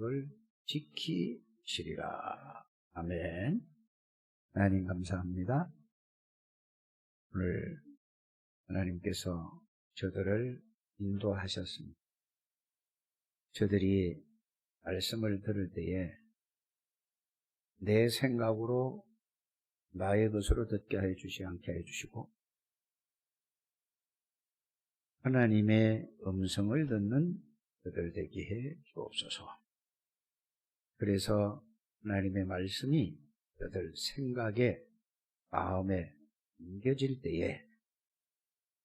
약속을 지키시리라. 아멘. 하나님 감사합니다. 오늘 하나님께서 저들을 인도하셨습니다. 저들이 말씀을 들을 때에 내 생각으로 나의 것으로 듣게 해주지 않게 해주시고 하나님의 음성을 듣는 그들 되게 해 주옵소서. 그래서 하나님의 말씀이 그들 생각에 마음에 옮겨질 때에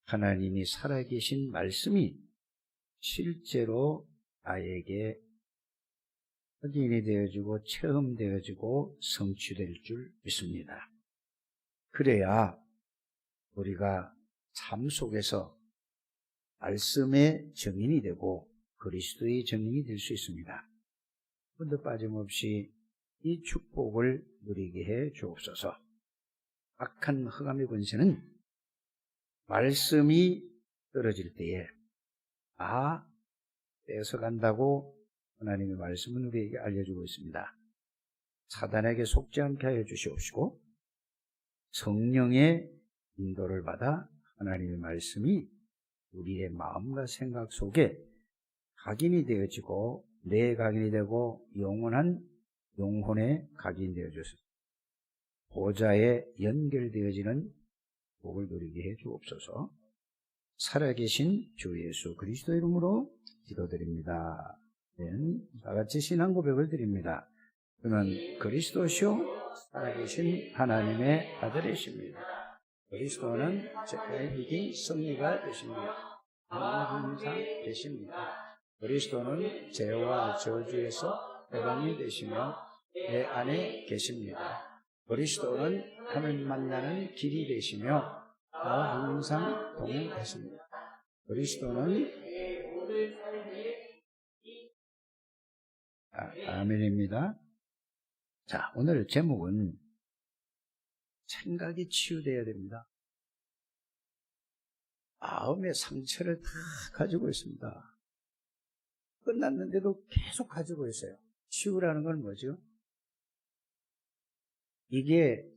하나님이 살아계신 말씀이 실제로 나에게 확인이 되어지고 체험되어지고 성취될 줄 믿습니다. 그래야 우리가 삶 속에서 말씀의 증인이 되고 그리스도의 증인이 될 수 있습니다. 근데 빠짐없이 이 축복을 누리게 해 주옵소서. 악한 흑암의 권세는 말씀이 떨어질 때에 뺏어간다고 하나님의 말씀은 우리에게 알려주고 있습니다. 사단에게 속지 않게 하여 주시옵시고 성령의 인도를 받아 하나님의 말씀이 우리의 마음과 생각 속에 각인이 되어지고 내 각인이 되고 영원한 영혼에 각인되어 주소서. 보좌에 연결되어지는 복을 누리게 해 주옵소서. 살아계신 주 예수 그리스도 이름으로 기도드립니다. 다 같이 신앙 고백을 드립니다. 그는 그리스도시요 살아계신 하나님의 아들이십니다. 그리스도는 죄의 이긴 승리가 되십니다. 항상 되십니다. 그리스도는 죄와 저주에서 해방이 되시며 내 안에 계십니다. 그리스도는 하나님 만나는 길이 되시며 나와 항상 동행하십니다. 그리스도는 아멘입니다. 자, 오늘 제목은 생각이 치유되어야 됩니다. 마음의 상처를 다 가지고 있습니다. 끝났는데도 계속 가지고 있어요. 치유라는 건 뭐죠? 이게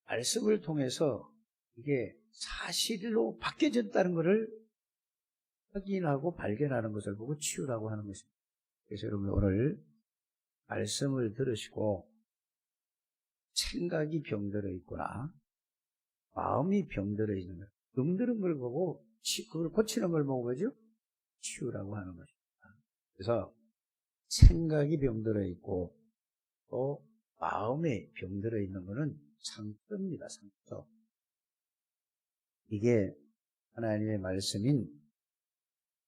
말씀을 통해서 이게 사실로 바뀌어졌다는 것을 확인하고 발견하는 것을 보고 치유라고 하는 것입니다. 그래서 여러분 오늘 말씀을 들으시고 생각이 병들어 있구나, 마음이 병들어 있는 것, 병들은 걸 보고 그걸 고치는 걸 보고 뭐죠? 치유라고 하는 것입니다. 그래서 생각이 병들어 있고 또 마음에 병들어 있는 것은 상처입니다. 상처. 이게 하나님의 말씀인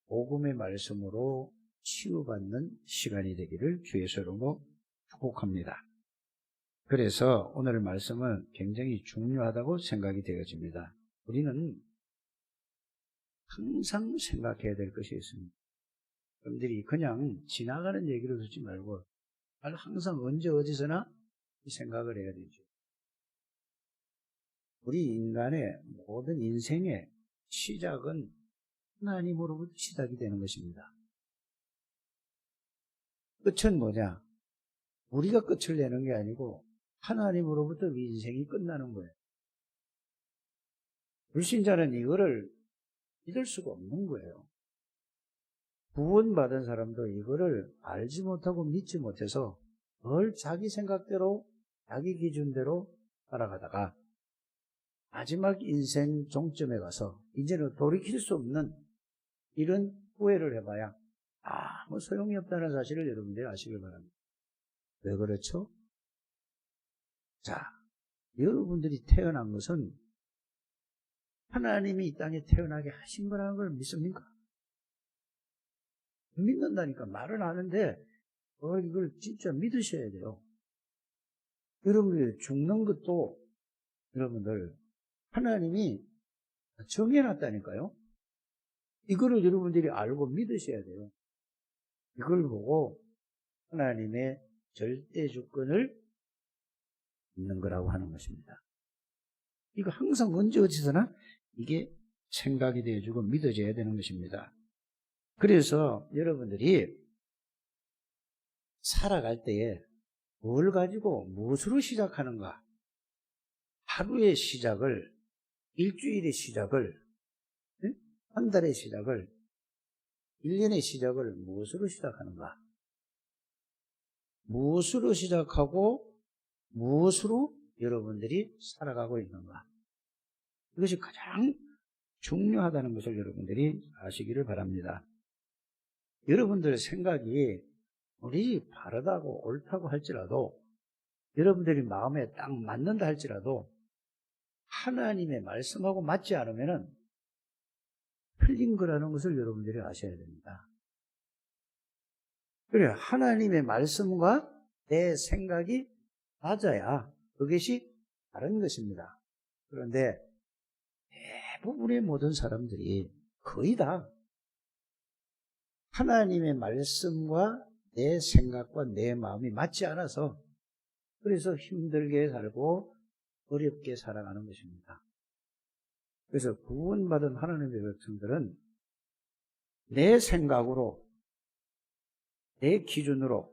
복음의 말씀으로 치유받는 시간이 되기를 주의 이름으로 축복합니다. 그래서 오늘 말씀은 굉장히 중요하다고 생각이 되어집니다. 우리는 항상 생각해야 될 것이 있습니다. 여러분들이 그냥 지나가는 얘기로 듣지 말고 항상 언제 어디서나 생각을 해야 되죠. 우리 인간의 모든 인생의 시작은 하나님으로부터 시작이 되는 것입니다. 끝은 뭐냐? 우리가 끝을 내는 게 아니고 하나님으로부터 인생이 끝나는 거예요. 불신자는 이거를 믿을 수가 없는 거예요. 구원받은 사람도 이거를 알지 못하고 믿지 못해서 늘 자기 생각대로 자기 기준대로 살아가다가 마지막 인생 종점에 가서 이제는 돌이킬 수 없는 이런 후회를 해봐야 아무 소용이 없다는 사실을 여러분들이 아시길 바랍니다. 왜 그렇죠? 자, 여러분들이 태어난 것은 하나님이 이 땅에 태어나게 하신 거라는 걸 믿습니까? 믿는다니까. 말은 하는데 이걸 진짜 믿으셔야 돼요. 여러분들이 죽는 것도 여러분들 하나님이 정해놨다니까요. 이거를 여러분들이 알고 믿으셔야 돼요. 이걸 보고 하나님의 절대 주권을 믿는 거라고 하는 것입니다. 이거 항상 언제 어디서나 이게 생각이 되어주고 믿어져야 되는 것입니다. 그래서 여러분들이 살아갈 때에 뭘 가지고 무엇으로 시작하는가? 하루의 시작을, 일주일의 시작을, 한 달의 시작을, 1년의 시작을 무엇으로 시작하는가? 무엇으로 시작하고 무엇으로 여러분들이 살아가고 있는가? 이것이 가장 중요하다는 것을 여러분들이 아시기를 바랍니다. 여러분들의 생각이 우리 바르다고 옳다고 할지라도, 여러분들이 마음에 딱 맞는다 할지라도 하나님의 말씀하고 맞지 않으면 틀린 거라는 것을 여러분들이 아셔야 됩니다. 그래요. 하나님의 말씀과 내 생각이 맞아야 그것이 다른 것입니다. 그런데 대부분의 모든 사람들이 거의 다 하나님의 말씀과 내 생각과 내 마음이 맞지 않아서 그래서 힘들게 살고 어렵게 살아가는 것입니다. 그래서 구원받은 하나님의 백성들은 내 생각으로, 내 기준으로,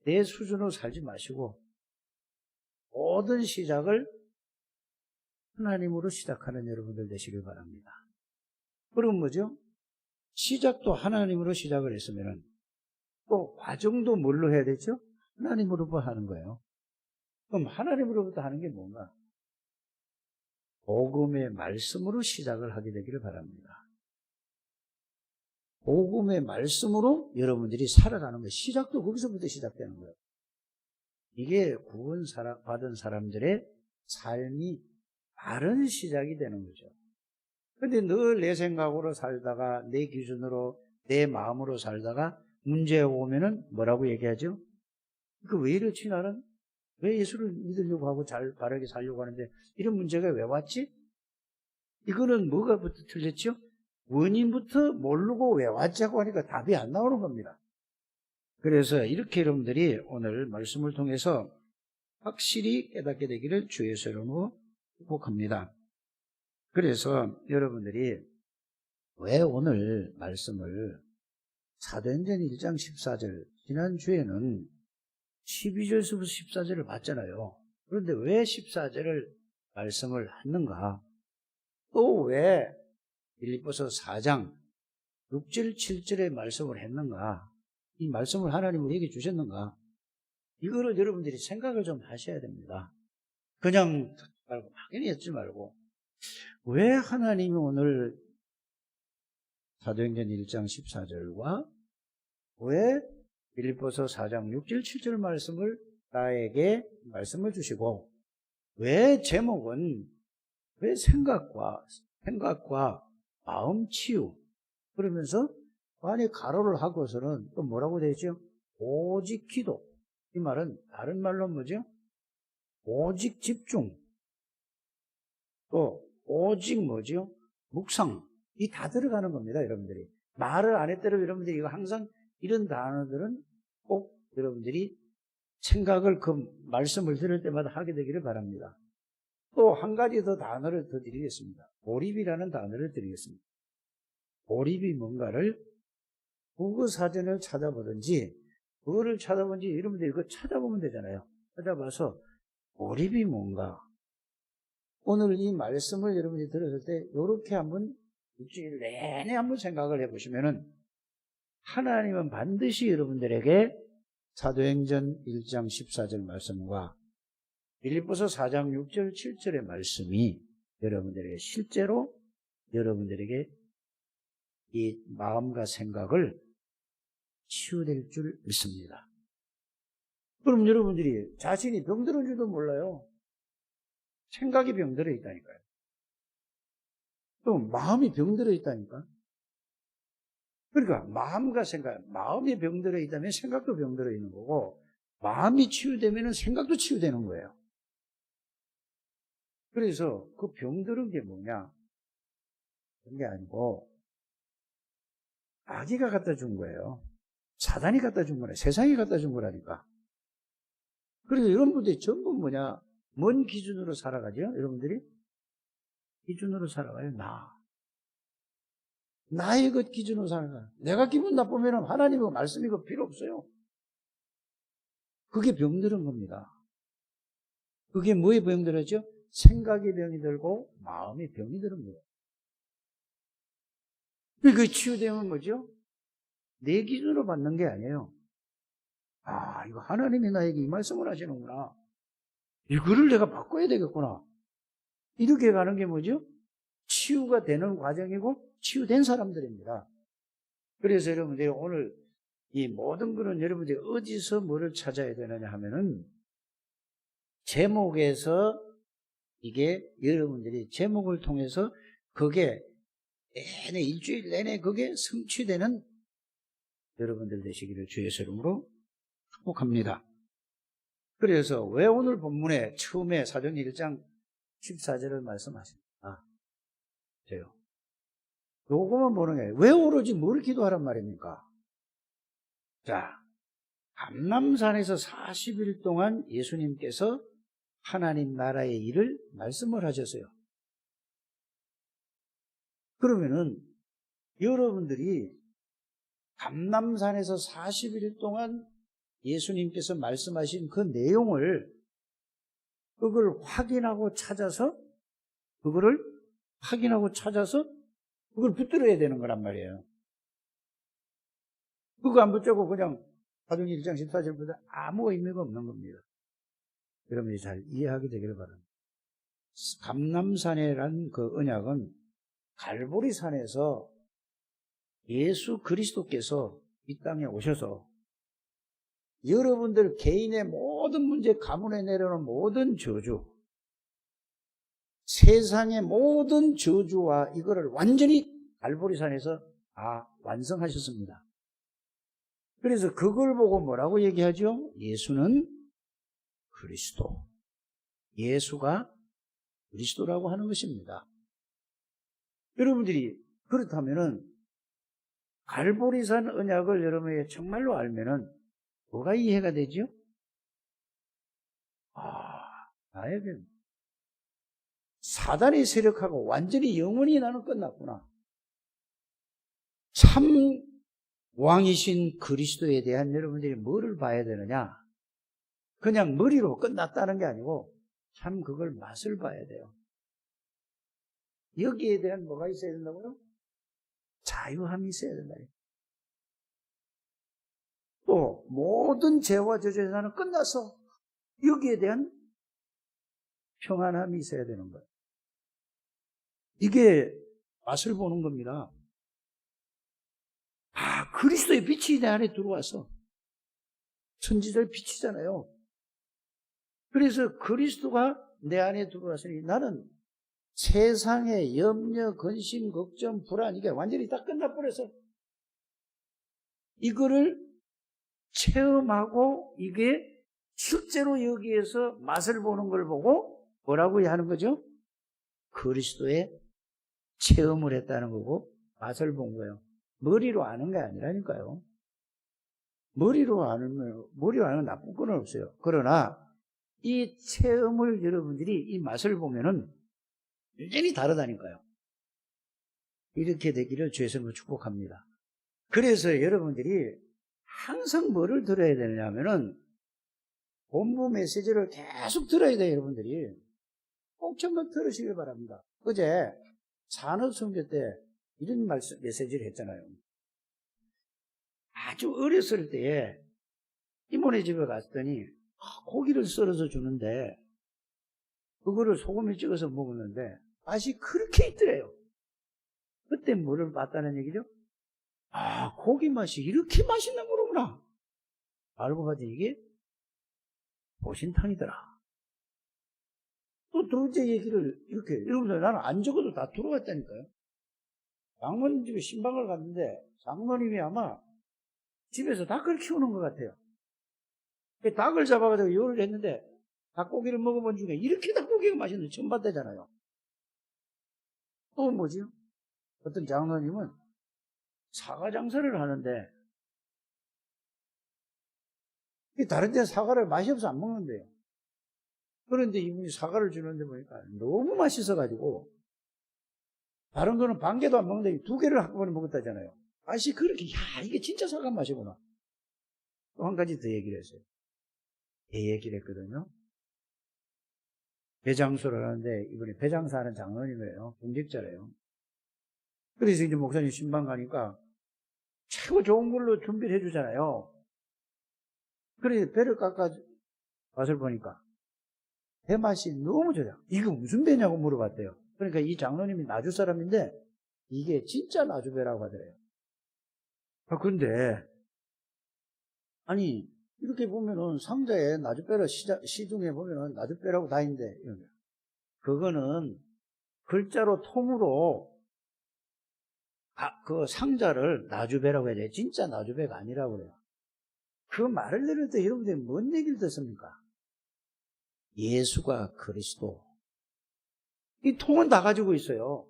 내 수준으로 살지 마시고 모든 시작을 하나님으로 시작하는 여러분들 되시길 바랍니다. 그럼 뭐죠? 시작도 하나님으로 시작을 했으면 또 과정도 뭘로 해야 되죠? 하나님으로부터 하는 거예요. 그럼 하나님으로부터 하는 게 뭔가? 복음의 말씀으로 시작을 하게 되기를 바랍니다. 복음의 말씀으로 여러분들이 살아가는 거예요. 시작도 거기서부터 시작되는 거예요. 이게 구원 받은 사람들의 삶이 바른 시작이 되는 거죠. 근데 늘 내 생각으로 살다가 내 기준으로 내 마음으로 살다가 문제가 오면은 뭐라고 얘기하죠? 그 왜 이렇지 나는? 왜 예수를 믿으려고 하고 잘 바르게 살려고 하는데 이런 문제가 왜 왔지? 이거는 뭐가부터 틀렸죠? 원인부터 모르고 왜 왔자고 하니까 답이 안 나오는 겁니다. 그래서 이렇게 여러분들이 오늘 말씀을 통해서 확실히 깨닫게 되기를 주의 이름으로 축복합니다. 그래서 여러분들이 왜 오늘 말씀을 사도행전 1장 14절, 지난주에는 12절에서부터 14절을 봤잖아요. 그런데 왜 14절을 말씀을 했는가? 또 왜 빌립보서 4장 6절, 7절의 말씀을 했는가? 이 말씀을 하나님은 우리에게 주셨는가? 이거를 여러분들이 생각을 좀 하셔야 됩니다. 그냥 듣지 말고 막연히 듣지 말고 왜 하나님이 오늘 사도행전 1장 14절과 왜 빌립보서 4장 6절 7절 말씀을 나에게 말씀을 주시고 왜 제목은 왜 생각과 마음 치유 그러면서 안에 가로를 하고서는 또 뭐라고 되죠? 오직 기도. 이 말은 다른 말로 뭐죠? 오직 집중. 또 오직 뭐죠? 묵상. 이 다 들어가는 겁니다, 여러분들이. 말을 안 했더라도 여러분들이 이거 항상 이런 단어들은 꼭 여러분들이 생각을 그 말씀을 들을 때마다 하게 되기를 바랍니다. 또 한 가지 더 단어를 더 드리겠습니다. 몰입이라는 단어를 드리겠습니다. 몰입이 뭔가를 국어사전을 찾아보든지 그거를 찾아보든지 여러분들이 이거 찾아보면 되잖아요. 찾아봐서 몰입이 뭔가 오늘 이 말씀을 여러분이 들었을 때 이렇게 한번 일주일 내내 한번 생각을 해보시면은 하나님은 반드시 여러분들에게 사도행전 1장 14절 말씀과 빌립보서 4장 6절 7절의 말씀이 여러분들에게 실제로 여러분들에게 이 마음과 생각을 치유될 줄 믿습니다. 그럼 여러분들이 자신이 병들은 줄도 몰라요. 생각이 병들어 있다니까요. 또 마음이 병들어 있다니까. 그러니까 마음과 생각, 마음이 병들어 있다면 생각도 병들어 있는 거고 마음이 치유되면 생각도 치유되는 거예요. 그래서 그 병들은 게 뭐냐? 그런 게 아니고 아기가 갖다 준 거예요. 사단이 갖다 준 거네. 세상이 갖다 준 거라니까. 그래서 여러분들이 전부 뭐냐? 뭔 기준으로 살아가죠? 여러분들이? 기준으로 살아가요. 나의 것 기준으로 살아가요. 내가 기분 나쁘면 하나님의 말씀이 필요 없어요. 그게 병들은 겁니다. 그게 뭐에 병이 들었죠? 생각이 병이 들고 마음이 병이 들은 거예요. 그 치유되면 뭐죠? 내 기준으로 받는 게 아니에요. 아, 이거 하나님이 나에게 이 말씀을 하시는구나. 이거를 내가 바꿔야 되겠구나. 이렇게 가는 게 뭐죠? 치유가 되는 과정이고 치유된 사람들입니다. 그래서 여러분들이 오늘 이 모든 것은 여러분들이 어디서 뭐를 찾아야 되느냐 하면은 제목에서 이게 여러분들이 제목을 통해서 그게 내내 일주일 내내 그게 성취되는 여러분들 되시기를 주의 이름으로 축복합니다. 그래서 왜 오늘 본문에 처음에 사도행전 1장 14절을 말씀하십니까? 저요. 요거만 보는 게 왜 오로지 뭘 기도하란 말입니까? 자, 감람산에서 40일 동안 예수님께서 하나님 나라의 일을 말씀을 하셨어요. 그러면은 여러분들이 감람산에서 40일 동안 예수님께서 말씀하신 그 내용을 그걸 확인하고 찾아서 그걸 붙들어야 되는 거란 말이에요. 그거 안 붙잡고 그냥 사도행전 1장 14절보다 아무 의미가 없는 겁니다. 여러분이 잘 이해하게 되기를 바랍니다. 감람산이라는 그 언약은 갈보리산에서 예수 그리스도께서 이 땅에 오셔서 여러분들 개인의 모든 문제 가문에 내려오는 모든 저주, 세상의 모든 저주와 이거를 완전히 갈보리산에서 완성하셨습니다. 그래서 그걸 보고 뭐라고 얘기하죠? 예수는 그리스도. 예수가 그리스도라고 하는 것입니다. 여러분들이 그렇다면은 갈보리산 언약을 여러분이 정말로 알면은 뭐가 이해가 되죠? 나에게 사단의 세력하고 완전히 영원히 나는 끝났구나. 참 왕이신 그리스도에 대한 여러분들이 뭐를 봐야 되느냐? 그냥 머리로 끝났다는 게 아니고 참 그걸 맛을 봐야 돼요. 여기에 대한 뭐가 있어야 된다고요? 자유함이 있어야 된다. 또 모든 죄와 저주에서 나는 끝나서 여기에 대한 평안함이 있어야 되는 거예요. 이게 맛을 보는 겁니다. 그리스도의 빛이 내 안에 들어와서 선지자의 빛이잖아요. 그래서 그리스도가 내 안에 들어왔으니 나는 세상의 염려, 근심, 걱정, 불안 이게 완전히 다 끝나버려서 이거를 체험하고 이게 실제로 여기에서 맛을 보는 걸 보고 뭐라고 하는 거죠? 그리스도의 체험을 했다는 거고 맛을 본 거예요. 머리로 아는 게 아니라니까요. 머리로 아는 나쁜 건 없어요. 그러나 이 체험을 여러분들이 이 맛을 보면은 완전히 다르다니까요. 이렇게 되기를 주의 이름으로 축복합니다. 그래서 여러분들이 항상 뭐를 들어야 되느냐 하면은 본부 메시지를 계속 들어야 돼요, 여러분들이. 꼭 전부 들으시길 바랍니다. 어제 산업선교 때 이런 메시지를 했잖아요. 아주 어렸을 때에 이모네 집에 갔더니 고기를 썰어서 주는데 그거를 소금에 찍어서 먹었는데 맛이 그렇게 있더래요. 그때 뭐를 봤다는 얘기죠? 고기 맛이 이렇게 맛있는 거구나. 알고 봤더니 이게 보신탕이더라. 또 둘째 얘기를 이렇게, 여러분들 나는 안 적어도 다 들어갔다니까요. 장모님 집에 신방을 갔는데 장모님이 아마 집에서 닭을 키우는 것 같아요. 닭을 잡아가지고 요리를 했는데 닭고기를 먹어본 중에 이렇게 닭고기가 맛있는 처음 봤다잖아요. 또 뭐지요? 어떤 장로님은 사과 장사를 하는데 다른 데는 사과를 맛이 없어 안 먹는데요. 그런데 이분이 사과를 주는데 보니까 너무 맛있어가지고 다른 거는 반 개도 안 먹는데 2개를 한꺼번에 먹었다잖아요. 맛이 그렇게 이게 진짜 사과 맛이구나. 또 한 가지 더 얘기를 했어요. 배 얘기를 했거든요. 배장수를 하는데 이번에 배장사하는 장로님이에요. 공직자래요. 그래서 이제 목사님 신방 가니까 최고 좋은 걸로 준비를 해주잖아요. 그래서 배를 깎아 맛을 보니까 배 맛이 너무 좋아요. 이거 무슨 배냐고 물어봤대요. 그러니까 이 장로님이 나주 사람인데 이게 진짜 나주배라고 하더래요. 근데 아니 이렇게 보면은 상자에 나주배를 시중에 보면은 나주배라고 다 있는데 그거는 글자로 통으로 그 상자를 나주배라고 해야 돼. 진짜 나주배가 아니라고 그래요. 그 말을 들을 때 여러분들이 뭔 얘기를 듣습니까? 예수가 그리스도. 이 통은 다 가지고 있어요.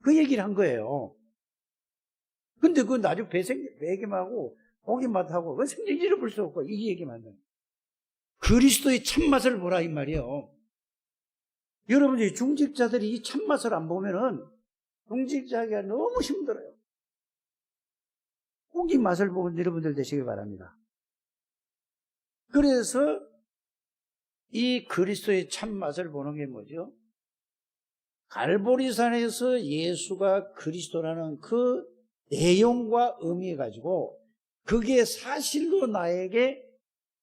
그 얘기를 한 거예요. 근데 그 나주 배기만하고 고기 맛하고 그 생기지를 볼 수 없고 이 얘기만 해요. 그리스도의 참맛을 보라 이 말이에요. 여러분들이 중직자들이 이 참맛을 안 보면은 중직자가 너무 힘들어요. 고기 맛을 보는 여러분들 되시길 바랍니다. 그래서 이 그리스도의 참맛을 보는 게 뭐죠? 갈보리산에서 예수가 그리스도라는 그 내용과 의미해 가지고 그게 사실로 나에게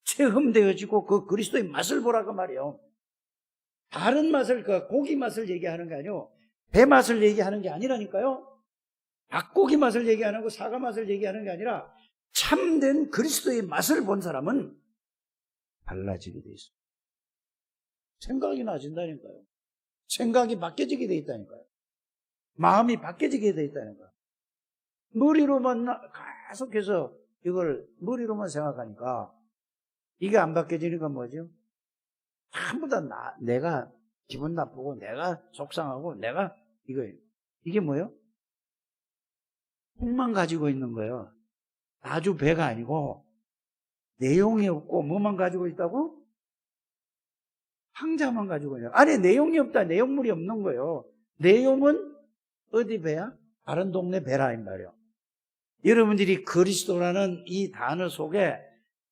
체험되어지고 그 그리스도의 맛을 보라고 말이에요. 다른 맛을, 그 고기 맛을 얘기하는 게 아니고 배 맛을 얘기하는 게 아니라니까요. 닭고기 맛을 얘기하는 거 사과 맛을 얘기하는 게 아니라 참된 그리스도의 맛을 본 사람은 달라지게 돼 있어요. 생각이 나아진다니까요. 생각이 바뀌어지게 돼 있다니까요. 마음이 바뀌어지게 돼 있다니까요. 머리로만 계속해서 이걸 머리로만 생각하니까 이게 안 바뀌어지니까 뭐죠? 전부 다 내가 기분 나쁘고 내가 속상하고 내가 이게 뭐예요? 통만 가지고 있는 거예요. 아주 배가 아니고 내용이 없고 뭐만 가지고 있다고? 상자만 가지고 있는 거예요. 안에 내용이 없다. 내용물이 없는 거예요. 내용은 어디 배야? 다른 동네 배라 이 말이에요. 여러분들이 그리스도라는 이 단어 속에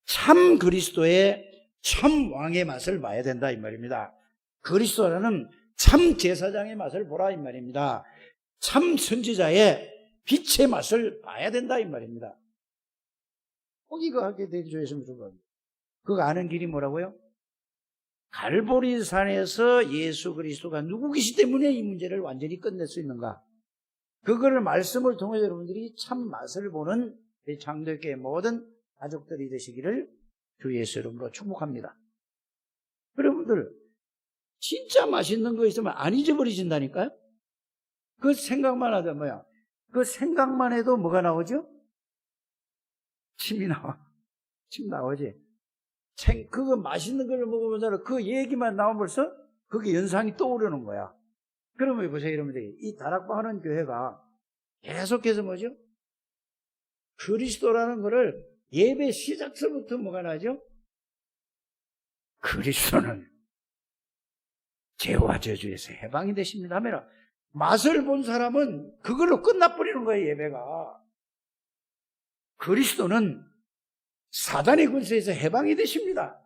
참 그리스도의 참 왕의 맛을 봐야 된다 이 말입니다. 그리스도라는 참 제사장의 맛을 보라 이 말입니다. 참 선지자의 빛의 맛을 봐야 된다 이 말입니다. 꼭 이거 하게 되주셨으면 좋겠어요. 그거 아는 길이 뭐라고요? 갈보리산에서 예수 그리스도가 누구이기 때문에 이 문제를 완전히 끝낼 수 있는가? 그거를 말씀을 통해 여러분들이 참 맛을 보는 장로교회 모든 가족들이 되시기를 주 예수 이름으로 축복합니다. 여러분들 진짜 맛있는 거 있으면 안 잊어버리신다니까요? 그 생각만 하다 뭐야? 그 생각만 해도 뭐가 나오죠? 침이 나와. 침 나오지. 그거 맛있는 걸 먹으면서 그 얘기만 나오면 벌써 그게 연상이 떠오르는 거야. 그러면 보세요, 여러분들이. 이 다락방 하는 교회가 계속해서 뭐죠? 그리스도라는 거를 예배 시작서부터 뭐가 나죠? 그리스도는 죄와 저주에서 해방이 되십니다 하면 맛을 본 사람은 그걸로 끝나버리는 거예요, 예배가. 그리스도는 사단의 권세에서 해방이 되십니다.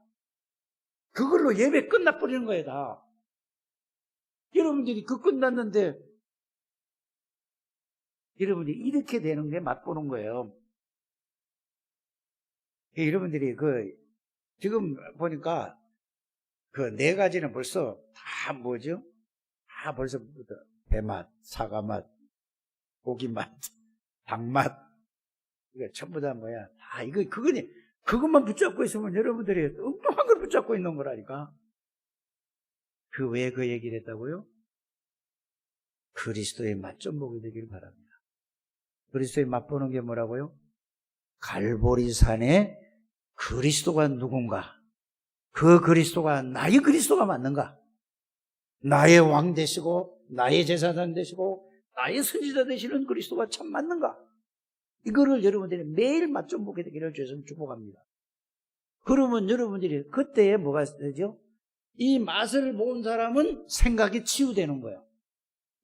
그걸로 예배 끝나버리는 거예요, 다. 여러분들이 그 끝났는데 여러분들이 이렇게 되는 게 맛보는 거예요. 여러분들이 지금 보니까 그 네 가지는 벌써 다 뭐죠? 다 벌써 배맛, 사과맛, 고기맛, 닭맛, 이거 전부 다 뭐야? 다 그것만 붙잡고 있으면 여러분들이 엉뚱한 걸 붙잡고 있는 거라니까. 왜 그 얘기를 했다고요? 그리스도의 맛 좀 보게 되길 바랍니다. 그리스도의 맛 보는 게 뭐라고요? 갈보리산에 그리스도가 누군가? 그 그리스도가 나의 그리스도가 맞는가? 나의 왕 되시고 나의 제사장 되시고 나의 선지자 되시는 그리스도가 참 맞는가? 이거를 여러분들이 매일 맛 좀 보게 되기를 주셔서 축복합니다. 그러면 여러분들이 그때에 뭐가 되죠? 이 맛을 본 사람은 생각이 치유되는 거예요.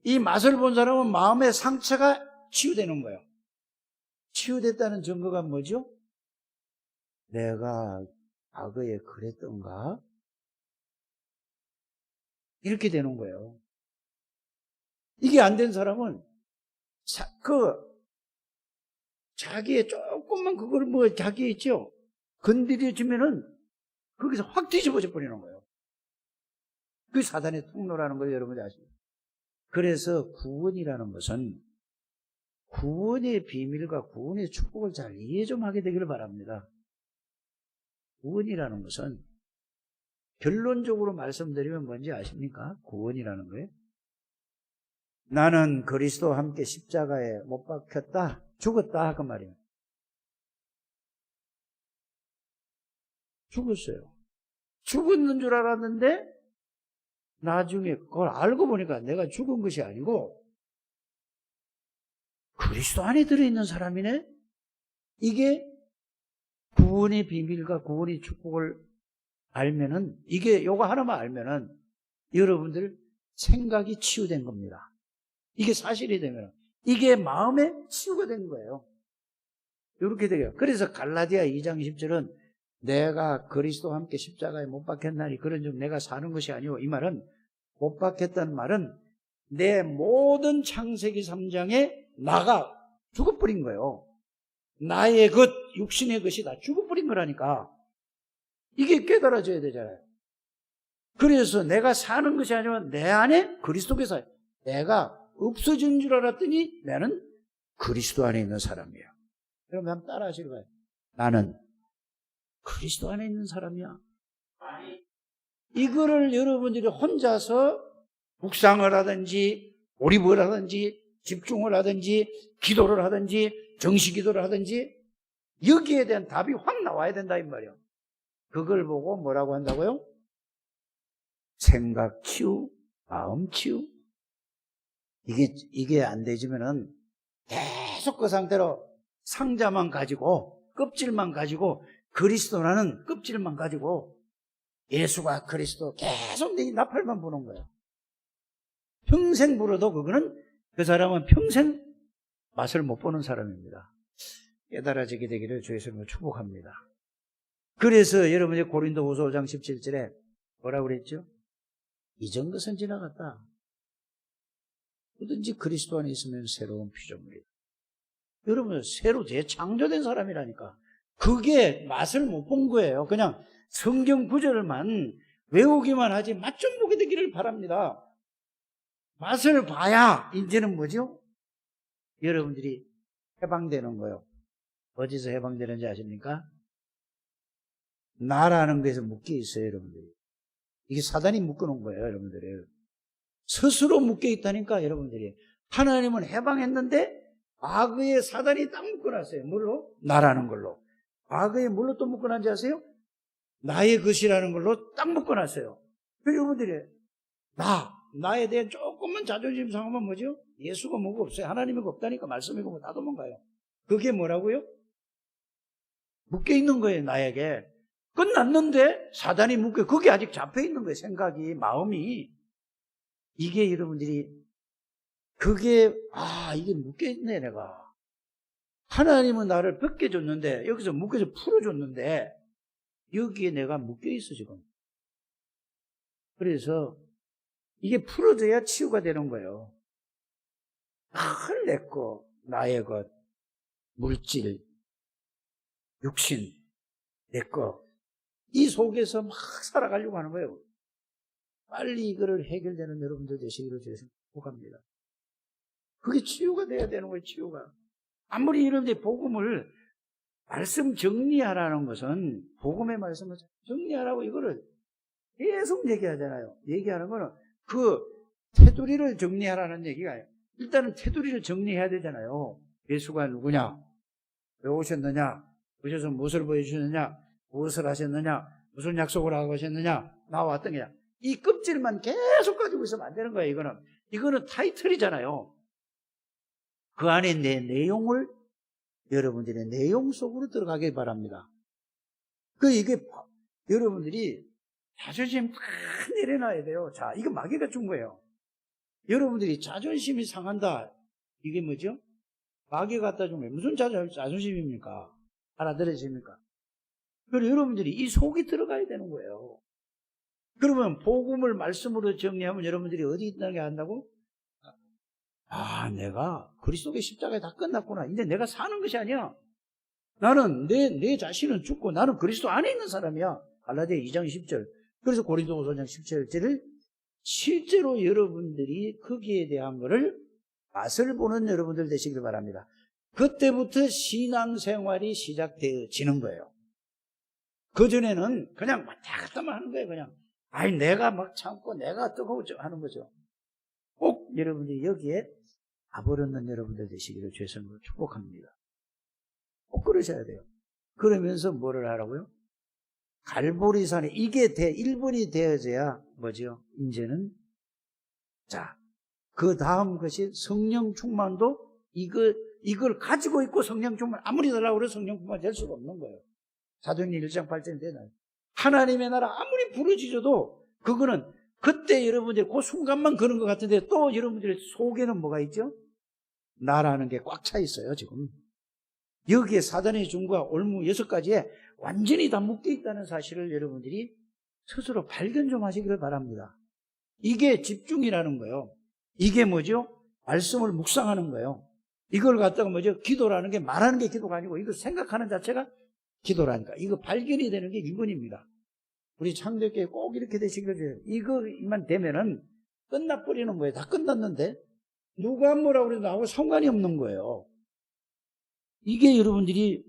이 맛을 본 사람은 마음의 상처가 치유되는 거예요. 치유됐다는 증거가 뭐죠? 내가 과거에 그랬던가? 이렇게 되는 거예요. 이게 안 된 사람은 자기의 조금만 그걸 자기 있죠? 건드려지면은 거기서 확 뒤집어져 버리는 거예요. 그게 사단의 통로라는 걸 여러분이 아십니까? 그래서 구원이라는 것은 구원의 비밀과 구원의 축복을 잘 이해 좀 하게 되기를 바랍니다. 구원이라는 것은 결론적으로 말씀드리면 뭔지 아십니까? 구원이라는 거예요. 나는 그리스도와 함께 십자가에 못 박혔다, 죽었다 그 말이에요. 죽었어요. 죽었는 줄 알았는데 나중에 그걸 알고 보니까 내가 죽은 것이 아니고 그리스도 안에 들어있는 사람이네? 이게 구원의 비밀과 구원의 축복을 알면은, 이게 요거 하나만 알면은 여러분들 생각이 치유된 겁니다. 이게 사실이 되면 이게 마음에 치유가 된 거예요. 이렇게 되게요. 그래서 갈라디아 2장 10절은 내가 그리스도와 함께 십자가에 못 박혔나니 그런즉 내가 사는 것이 아니오. 이 말은, 못 박혔다는 말은 내 모든 창세기 3장에 나가 죽어버린 거예요. 나의 것, 육신의 것이 다 죽어버린 거라니까. 이게 깨달아져야 되잖아요. 그래서 내가 사는 것이 아니라 내 안에 그리스도께서, 내가 없어진 줄 알았더니 나는 그리스도 안에 있는 사람이에요. 여러분 한번 따라 하시기 바랍니다. 나는 그리스도 안에 있는 사람이야. 이거를 여러분들이 혼자서 묵상을 하든지 오리브를 하든지 집중을 하든지 기도를 하든지 정시기도를 하든지 여기에 대한 답이 확 나와야 된다 이 말이에요. 그걸 보고 뭐라고 한다고요? 생각 치유, 마음 치유. 이게 안 되지면은 계속 그 상태로 상자만 가지고, 껍질만 가지고, 그리스도라는 껍질만 가지고 예수가 그리스도 계속 내 나팔만 부는 거예요. 평생 불어도 그거는, 그 사람은 평생 맛을 못 보는 사람입니다. 깨달아지게 되기를 주의 이름으로 축복합니다. 그래서 여러분이 고린도후서 5장 17절에 뭐라고 그랬죠? 이전 것은 지나갔다. 뭐든지 그리스도 안에 있으면 새로운 피조물이다. 여러분 새로 재창조된 사람이라니까. 그게 맛을 못 본 거예요. 그냥 성경 구절만 외우기만 하지 맛 좀 보게 되기를 바랍니다. 맛을 봐야 이제는 뭐죠? 여러분들이 해방되는 거예요. 어디서 해방되는지 아십니까? 나라는 것에서 묶여 있어요, 여러분들이. 이게 사단이 묶어놓은 거예요, 여러분들이. 스스로 묶여 있다니까, 여러분들이. 하나님은 해방했는데 과거에 사단이 딱 묶어놨어요. 뭘로? 나라는 걸로. 과거에 뭘로 또 묶어놨는지 아세요? 나의 것이라는 걸로 딱 묶어놨어요. 여러분들이 나에 대한 조금만 자존심 상하면 뭐죠? 예수가 뭐가 없어요. 하나님이가 없다니까 말씀이고 뭐 다 도망가요. 그게 뭐라고요? 묶여있는 거예요, 나에게. 끝났는데 사단이 묶여, 그게 아직 잡혀있는 거예요. 생각이, 마음이. 이게 여러분들이, 그게, 이게 묶여있네, 내가. 하나님은 나를 벗겨줬는데, 여기서 묶여서 풀어줬는데, 여기에 내가 묶여있어, 지금. 그래서, 이게 풀어져야 치유가 되는 거예요. 내 거, 나의 것, 물질, 육신, 내 거. 이 속에서 막 살아가려고 하는 거예요. 빨리 이거를 해결되는 여러분들 되시기를 주셔서 축복합니다. 그게 치유가 돼야 되는 거예요, 치유가. 아무리 여러분들이 복음을, 말씀 정리하라는 것은, 복음의 말씀을 정리하라고 이거를 계속 얘기하잖아요. 얘기하는 거는 그 테두리를 정리하라는 얘기가 아니에요. 일단은 테두리를 정리해야 되잖아요. 예수가 누구냐? 왜 오셨느냐? 오셔서 무엇을 보여주셨느냐? 무엇을 하셨느냐? 무슨 약속을 하고 하셨느냐? 나와 어떤 게냐? 이 껍질만 계속 가지고 있으면 안 되는 거예요. 이거는 타이틀이잖아요. 그 안에 내 내용을 여러분들의 내용 속으로 들어가길 바랍니다. 이게 여러분들이 자존심 다 내려놔야 돼요. 자, 이거 마귀가 준 거예요. 여러분들이 자존심이 상한다. 이게 뭐죠? 마귀가 갖다 준 거예요. 무슨 자존심입니까? 알아들으십니까? 그리고 여러분들이 이 속이 들어가야 되는 거예요. 그러면 복음을 말씀으로 정리하면 여러분들이 어디 있다는 게 안다고? 아, 내가 그리스도의 십자가에 다 끝났구나. 이제 내가 사는 것이 아니야. 나는 내 자신은 죽고 나는 그리스도 안에 있는 사람이야. 갈라디아 2장 10절. 그래서 고린도후서 5장 17절을 실제로 여러분들이 거기에 대한 거를 맛을 보는 여러분들 되시길 바랍니다. 그때부터 신앙생활이 시작되어지는 거예요. 그전에는 그냥 왔다 갔다만 하는 거예요. 그냥 아니 내가 막 참고 내가 뜨거워져 하는 거죠. 꼭 여러분들이 여기에 가버렸는 여러분들 되시기를 주의 이름으로 축복합니다. 꼭 그러셔야 돼요. 그러면서 뭐를 하라고요? 갈보리산에 이게 1번이 되어져야 뭐죠? 이제는 자, 그 다음 것이 성령 충만도 이걸 가지고 있고 성령 충만 아무리 달라고 해도 성령 충만 될 수가 없는 거예요. 사도행전 1장 8절에 되나요? 하나님의 나라 아무리 부르짖어도 그거는 그때 여러분들이 그 순간만 그런 것 같은데 또 여러분들의 속에는 뭐가 있죠? 나라는 게 꽉 차 있어요, 지금. 여기에 사단의 종과 올무 6가지에 완전히 다 묶여 있다는 사실을 여러분들이 스스로 발견 좀 하시기를 바랍니다. 이게 집중이라는 거예요. 이게 뭐죠? 말씀을 묵상하는 거예요. 이걸 갖다가 뭐죠? 기도라는 게 말하는 게 기도가 아니고 이거 생각하는 자체가 기도라니까. 이거 발견이 되는 게 이번입니다. 우리 창조교회 꼭 이렇게 되시기를 줘요. 이거만 되면은 끝나버리는 거예요. 다 끝났는데 누가 뭐라고 그래도 나하고 상관이 없는 거예요. 이게 여러분들이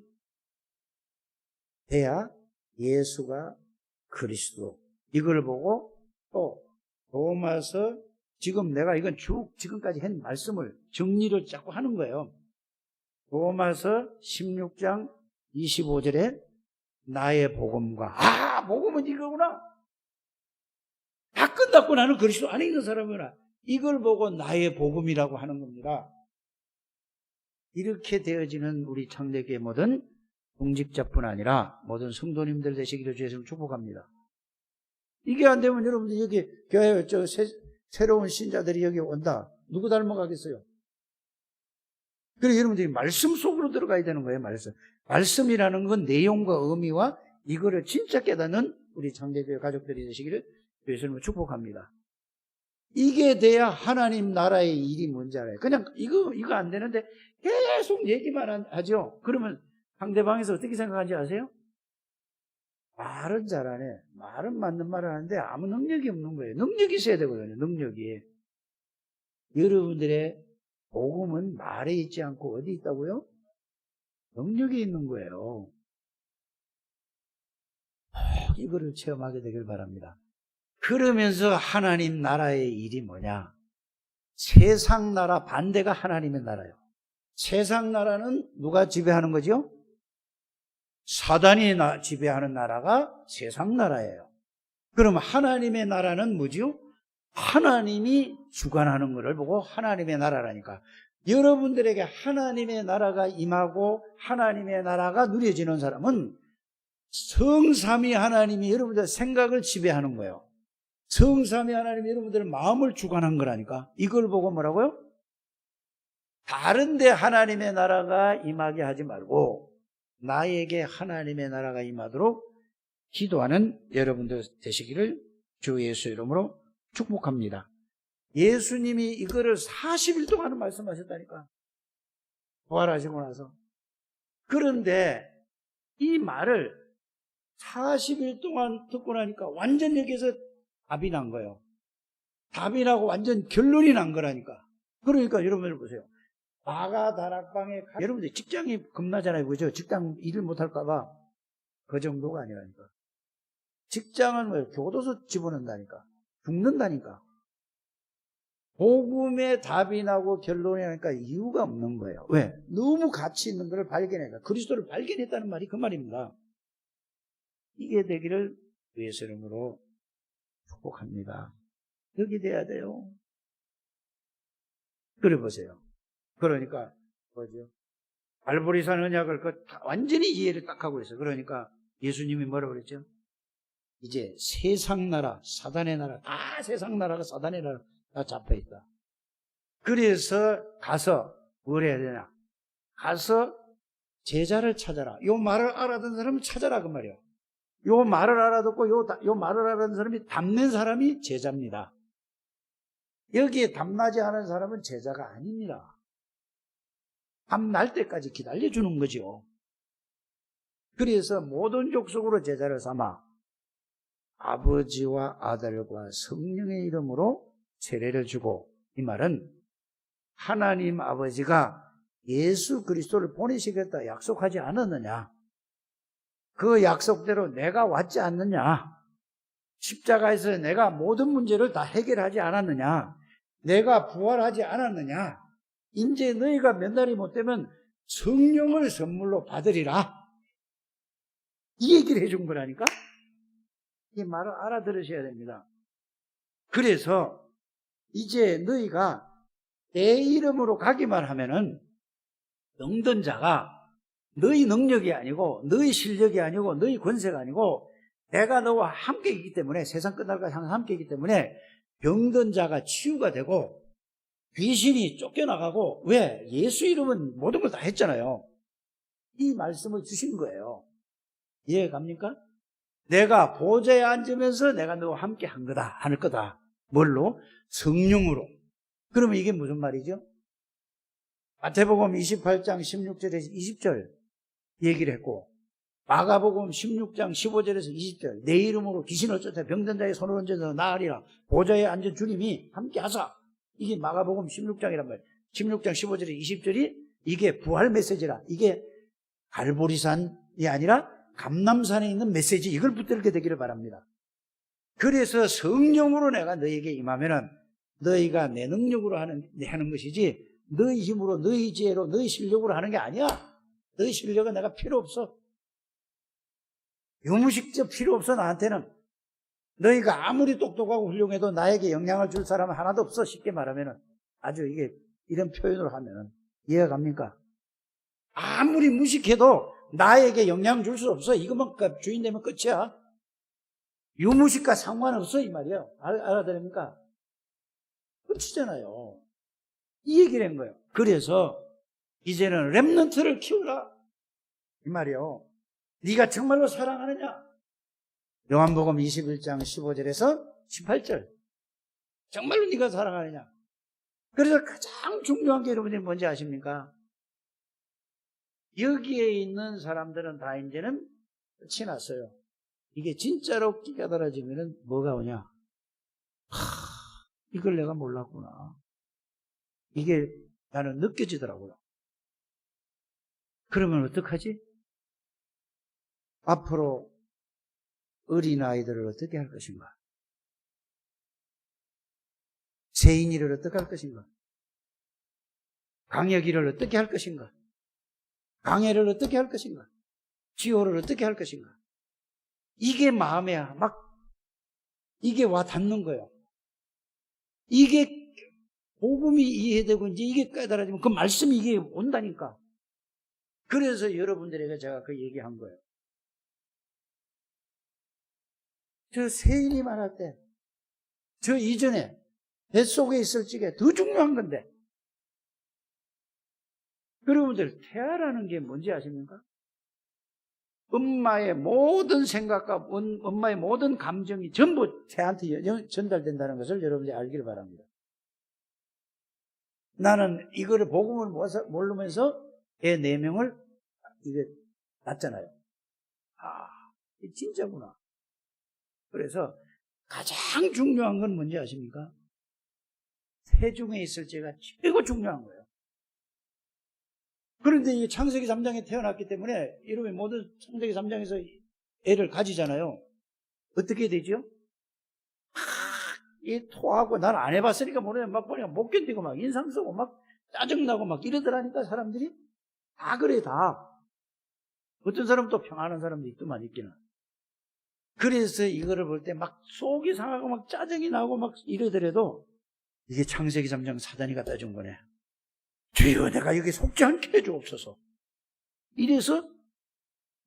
돼야 예수가 그리스도 이걸 보고 또 로마서 지금 내가 이건 쭉 지금까지 한 말씀을 정리를 자꾸 하는 거예요. 로마서 16장 25절에 나의 복음과 복음은 이거구나. 다 끝났고 나는 그리스도 안에 있는 사람이구나. 이걸 보고 나의 복음이라고 하는 겁니다. 이렇게 되어지는 우리 창대교회 모든 공직자뿐 아니라 모든 성도님들 되시기를 주에서 축복합니다. 이게 안 되면 여러분들 여기 교회 새로운 신자들이 여기 온다. 누구 닮아가겠어요? 그래서 여러분들이 말씀 속으로 들어가야 되는 거예요. 말씀이라는 건 내용과 의미와 이거를 진짜 깨닫는 우리 창대교회 가족들이 되시기를 주에서 축복합니다. 이게 돼야 하나님 나라의 일이 뭔지 알아요. 그냥 이거 안 되는데 계속 얘기만 하죠. 그러면 상대방에서 어떻게 생각하는지 아세요? 말은 잘하네. 말은 맞는 말을 하는데 아무 능력이 없는 거예요. 능력이 있어야 되거든요. 능력이. 여러분들의 복음은 말에 있지 않고 어디 있다고요? 능력이 있는 거예요. 이거를 체험하게 되길 바랍니다. 그러면서 하나님 나라의 일이 뭐냐? 세상 나라 반대가 하나님의 나라예요. 세상 나라는 누가 지배하는 거죠? 사단이 지배하는 나라가 세상 나라예요. 그럼 하나님의 나라는 뭐죠? 하나님이 주관하는 것을 보고 하나님의 나라라니까. 여러분들에게 하나님의 나라가 임하고 하나님의 나라가 누려지는 사람은 성삼위 하나님이 여러분들의 생각을 지배하는 거예요. 성삼위 하나님이 여러분들의 마음을 주관한 거라니까. 이걸 보고 뭐라고요? 다른데 하나님의 나라가 임하게 하지 말고 나에게 하나님의 나라가 임하도록 기도하는 여러분들 되시기를 주 예수 이름으로 축복합니다. 예수님이 이거를 40일 동안 말씀하셨다니까. 부활하시고 나서. 그런데 이 말을 40일 동안 듣고 나니까 완전 여기서 답이 난 거예요. 답이 나고 완전 결론이 난 거라니까. 그러니까 여러분들 보세요. 마가 다락방에 여러분들 직장이 겁나잖아요. 그죠? 직장 일을 못할까봐. 그 정도가 아니라니까. 직장은 뭐예요? 교도소 집어넣는다니까. 죽는다니까. 복음의 답이 나고 결론이 나니까 이유가 없는 거예요. 왜? 너무 가치 있는 것을 발견했다. 그리스도를 발견했다는 말이 그 말입니다. 이게 되기를 예수 이름으로 축복합니다. 여기 돼야 돼요. 그래 보세요. 그러니까 뭐죠? 갈보리산 언약을 완전히 이해를 딱 하고 있어요. 그러니까 예수님이 뭐라고 그랬죠? 이제 세상 나라, 사단의 나라, 다 세상 나라가 사단의 나라 다 잡혀 있다. 그래서 가서 뭘 해야 되냐? 가서 제자를 찾아라. 이 말을 알아듣는 사람은 찾아라 그 말이에요. 요 말을 알아듣고 요 말을 알아듣는 사람이 담는 사람이 제자입니다. 여기에 담나지 않은 사람은 제자가 아닙니다. 담날 때까지 기다려주는 거죠. 그래서 모든 족속으로 제자를 삼아 아버지와 아들과 성령의 이름으로 세례를 주고, 이 말은 하나님 아버지가 예수 그리스도를 보내시겠다 약속하지 않았느냐? 그 약속대로 내가 왔지 않느냐? 십자가에서 내가 모든 문제를 다 해결하지 않았느냐? 내가 부활하지 않았느냐? 이제 너희가 몇 날이 못 되면 성령을 선물로 받으리라. 이 얘기를 해준 거라니까? 이 말을 알아들으셔야 됩니다. 그래서 이제 너희가 내 이름으로 가기만 하면은 병든 자가 너희 능력이 아니고 너희 실력이 아니고 너희 권세가 아니고 내가 너와 함께 있기 때문에, 세상 끝날까지 항상 함께 있기 때문에 병든 자가 치유가 되고 귀신이 쫓겨나가고, 왜? 예수 이름은 모든 걸 다 했잖아요. 이 말씀을 주신 거예요. 이해 갑니까? 내가 보좌에 앉으면서 내가 너와 함께 한 거다, 할 거다. 뭘로? 성령으로. 그러면 이게 무슨 말이죠? 마태복음 28장 16절에서 20절 얘기를 했고, 마가복음 16장 15절에서 20절, 내 이름으로 귀신을 쫓아 병든 자의 손을 얹어서 나으리라. 보좌에 앉은 주님이 함께 하사. 이게 마가복음 16장이란 말이에요. 16장 15절에 20절이 이게 부활 메시지라. 이게 갈보리산이 아니라 감람산에 있는 메시지, 이걸 붙들게 되기를 바랍니다. 그래서 성령으로 내가 너희에게 임하면은 너희가 내 능력으로 하는 것이지 너희 힘으로, 너희 지혜로, 너희 실력으로 하는 게 아니야. 너희 실력은 내가 필요 없어. 유무식적 필요 없어. 나한테는. 너희가 아무리 똑똑하고 훌륭해도 나에게 영향을 줄 사람은 하나도 없어. 쉽게 말하면은, 아주 이게 이런 표현으로 하면은 이해가 갑니까? 아무리 무식해도 나에게 영향 줄 수 없어. 이것만 주인 되면 끝이야. 유무식과 상관없어, 이 말이에요. 알아들습니까? 끝이잖아요. 이 얘기를 한 거예요. 그래서 이제는 렘넌트를 키우라, 이 말이에요. 네가 정말로 사랑하느냐? 요한복음 21장 15절에서 18절. 정말로 네가 사랑하느냐? 그래서 가장 중요한 게 여러분들이 뭔지 아십니까? 여기에 있는 사람들은 다 이제는 끝이 났어요. 이게 진짜로 깨달아지면은 뭐가 오냐? 이걸 내가 몰랐구나. 이게 나는 느껴지더라고요. 그러면 어떡하지? 앞으로 어린아이들을 어떻게 할 것인가? 세인이를 어떻게 할 것인가? 강혁이를 어떻게 할 것인가? 강해를 어떻게 할 것인가? 지호를 어떻게 할 것인가? 이게 마음에 막 이게 와 닿는 거예요. 이게 복음이 이해되고 이제 이게 깨달아지면 그 말씀이 이게 온다니까. 그래서 여러분들에게 제가 그 얘기한 거예요. 저 세인이 말할 때, 저 이전에 뱃속에 있을 적에 더 중요한 건데, 여러분들 태아라는 게 뭔지 아십니까? 엄마의 모든 생각과 엄마의 모든 감정이 전부 태아한테 전달된다는 것을 여러분들이 알기를 바랍니다. 나는 이거를 복음을 모르면서 애 4명을 이게 낳잖아요. 아, 이게 진짜구나. 그래서 가장 중요한 건 뭔지 아십니까? 새 중에 있을 제가 최고 중요한 거예요. 그런데 이 창세기 3장에 태어났기 때문에 이러면 모든 창세기 3장에서 애를 가지잖아요. 어떻게 되죠? 이 토하고 난 안 해봤으니까 모르겠는데 막 보니까 못 견디고 막 인상 쓰고 막 짜증나고 막 이러더라니까 사람들이. 다 그래, 다. 어떤 사람은 또 평안한 사람도 있더만 있기는. 그래서 이거를 볼 때 막 속이 상하고 막 짜증이 나고 막 이러더라도 이게 창세기 3장 사단이 갖다 준 거네. 주여, 내가 여기 속지 않게 해주옵소서. 이래서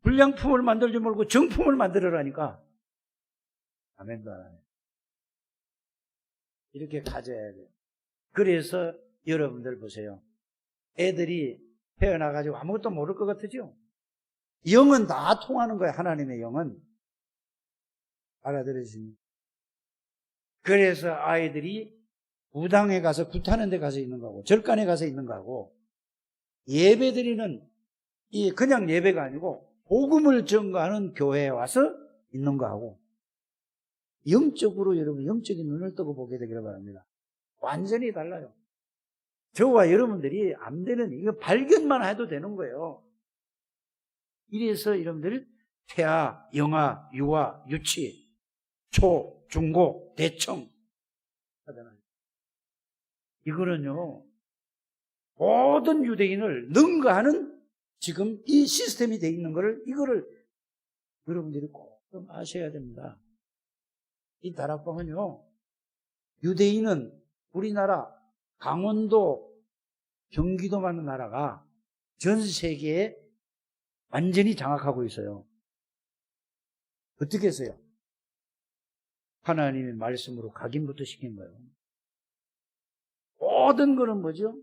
불량품을 만들지 말고 정품을 만들어라니까. 아멘도 안 하네. 이렇게 가져야 돼요. 그래서 여러분들 보세요. 애들이 태어나가지고 아무것도 모를 것 같으죠? 영은 다 통하는 거예요. 하나님의 영은. 알아들으십니까? 그래서 아이들이 무당에 가서 굿하는 데 가서 있는 거고, 절간에 가서 있는 거고, 예배 드리는, 이 그냥 예배가 아니고 복음을 전가하는 교회에 와서 있는 거하고, 영적으로 여러분 영적인 눈을 뜨고 보게 되기를 바랍니다. 완전히 달라요. 저와 여러분들이 안 되는, 이거 발견만 해도 되는 거예요. 이래서 여러분들 태아, 영아, 유아, 유치, 초, 중고, 대청 하잖아요. 이거는요, 모든 유대인을 능가하는 지금 이 시스템이 되어 있는 거를, 이거를 여러분들이 꼭 좀 아셔야 됩니다. 이 다락방은요, 유대인은 우리나라 강원도, 경기도만 나라가 전 세계에 완전히 장악하고 있어요. 어떻게 했어요? 하나님의 말씀으로 각인부터 시킨 거예요. 모든 거는 뭐죠?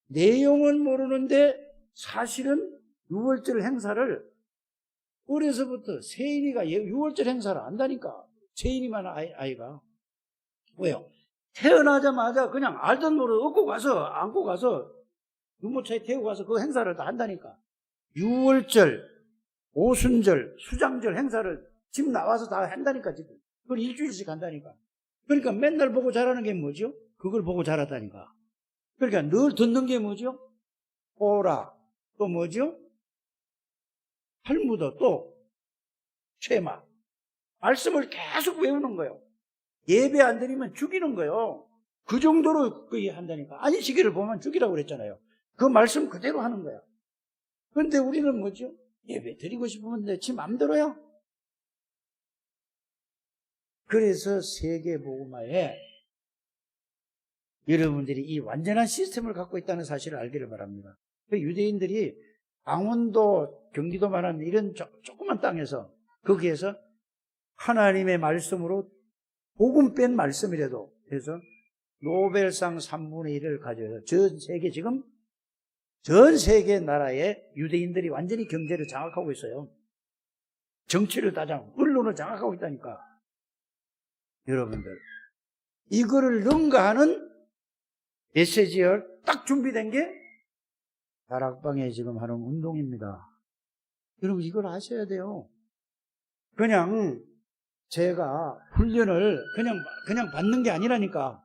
내용은 모르는데 사실은 유월절 행사를 어려서부터 세인이가 유월절 행사를 안다니까. 세인이만 아이가. 왜요? 태어나자마자 그냥 알던 모르 얻고 가서 안고 가서 유모차에 태우고 가서 그 행사를 다 한다니까. 유월절, 오순절, 수장절 행사를 집 나와서 다 한다니까. 지금. 그걸 일주일씩 한다니까. 그러니까 맨날 보고 자라는 게 뭐죠? 그걸 보고 자랐다니까. 그러니까 늘 듣는 게 뭐죠? 오라, 또 뭐죠? 탈무드, 또 쉐마. 말씀을 계속 외우는 거예요. 예배 안 드리면 죽이는 거예요. 그 정도로 한다니까. 안식일을 보면 죽이라고 그랬잖아요. 그 말씀 그대로 하는 거야. 그런데 우리는 뭐죠? 예배 드리고 싶으면 지 맘대로요. 그래서 세계복음화에 여러분들이 이 완전한 시스템을 갖고 있다는 사실을 알기를 바랍니다. 유대인들이 강원도, 경기도만한 이런 조그만 땅에서, 거기에서 하나님의 말씀으로 복음 뺀 말씀이라도 그래서 노벨상 3분의 1을 가져서 전 세계 나라의 유대인들이 완전히 경제를 장악하고 있어요. 정치를 다 언론을 장악하고 있다니까. 여러분들, 이거를 능가하는 메시지가 딱 준비된 게 다락방에 지금 하는 운동입니다. 여러분, 이걸 아셔야 돼요. 그냥 제가 훈련을 그냥 받는 게 아니라니까.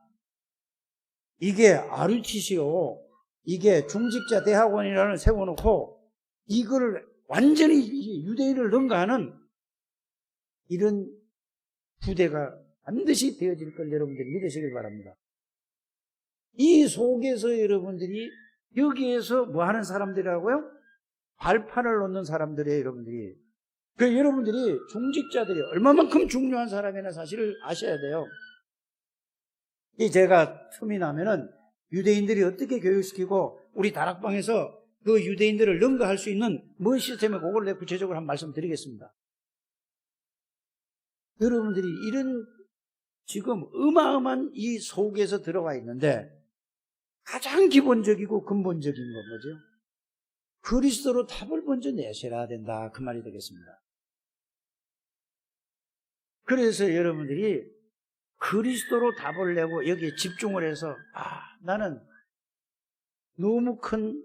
이게 RUTC요. 이게 중직자 대학원이라는 세워놓고 이거를 완전히 유대인을 능가하는 이런 부대가 반드시 되어질 걸 여러분들이 믿으시길 바랍니다. 이 속에서 여러분들이 여기에서 뭐 하는 사람들이라고요? 발판을 놓는 사람들이에요, 여러분들이. 그 여러분들이 중직자들이 얼마만큼 중요한 사람이나 사실을 아셔야 돼요. 제가 틈이 나면은 유대인들이 어떻게 교육시키고 우리 다락방에서 그 유대인들을 능가할 수 있는 뭔 시스템에 그걸 내가 구체적으로 한 말씀 드리겠습니다. 여러분들이 이런 지금 어마어마한 이 속에서 들어와 있는데 가장 기본적이고 근본적인 건 뭐죠? 그리스도로 답을 먼저 내셔야 된다. 그 말이 되겠습니다. 그래서 여러분들이 그리스도로 답을 내고 여기에 집중을 해서 나는 너무 큰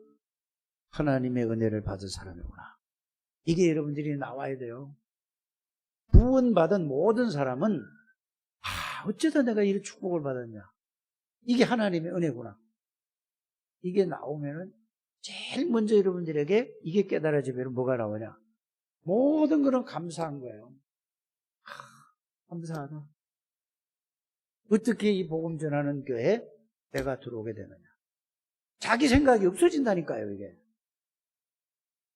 하나님의 은혜를 받은 사람이구나. 이게 여러분들이 나와야 돼요. 구원받은 모든 사람은 어쩌다 내가 이런 축복을 받았냐. 이게 하나님의 은혜구나. 이게 나오면은 제일 먼저 여러분들에게 이게 깨달아지면 뭐가 나오냐. 모든 거는 감사한 거예요. 감사하다. 어떻게 이 복음 전하는 교회에 내가 들어오게 되느냐. 자기 생각이 없어진다니까요, 이게.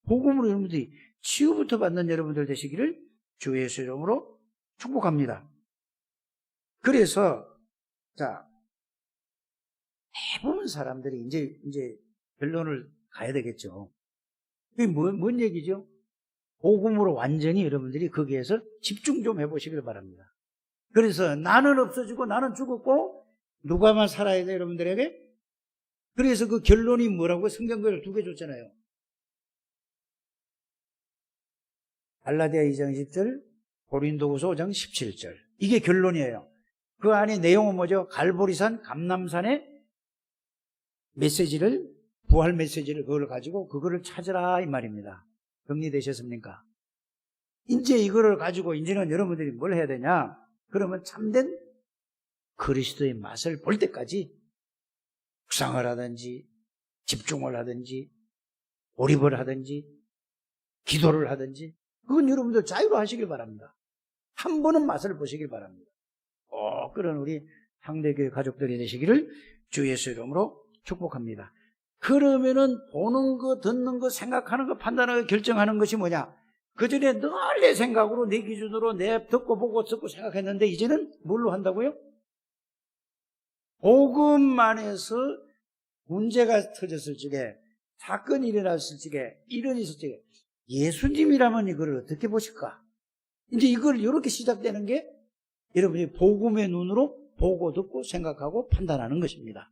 복음으로 여러분들이 치유부터 받는 여러분들 되시기를 주 예수 이름으로 축복합니다. 그래서, 대부분 사람들이 이제 결론을 가야 되겠죠. 이게 뭔 얘기죠? 복음으로 완전히 여러분들이 거기에서 집중 좀 해보시길 바랍니다. 그래서 나는 없어지고 나는 죽었고 누가만 살아야 돼, 여러분들에게? 그래서 그 결론이 뭐라고 성경글을 2개 줬잖아요. 갈라디아 2장 10절 고린도후서 5장 17절. 이게 결론이에요. 그 안에 내용은 뭐죠? 갈보리산, 감람산의 메시지를, 부활 메시지를 그걸 가지고 그거를 찾으라 이 말입니다. 정리되셨습니까? 이제 이거를 가지고 이제는 여러분들이 뭘 해야 되냐? 그러면 참된 그리스도의 맛을 볼 때까지 묵상을 하든지 집중을 하든지 몰입을 하든지 기도를 하든지 그건 여러분들 자유로 하시길 바랍니다. 한 번은 맛을 보시길 바랍니다. 그런 우리 향대교회 가족들이 되시기를 주 예수 이름으로 축복합니다. 그러면은 보는 거, 듣는 거, 생각하는 거, 판단하는 거, 결정하는 것이 뭐냐? 그전에 늘 내 생각으로, 내 기준으로 내 듣고 보고 듣고 생각했는데 이제는 뭘로 한다고요? 복음만에서 문제가 터졌을 적에, 사건이 일어났을 적에, 일언이 있을 적에 예수님이라면 이걸 어떻게 보실까? 이제 이걸 이렇게 시작되는 게 여러분이 복음의 눈으로 보고 듣고 생각하고 판단하는 것입니다.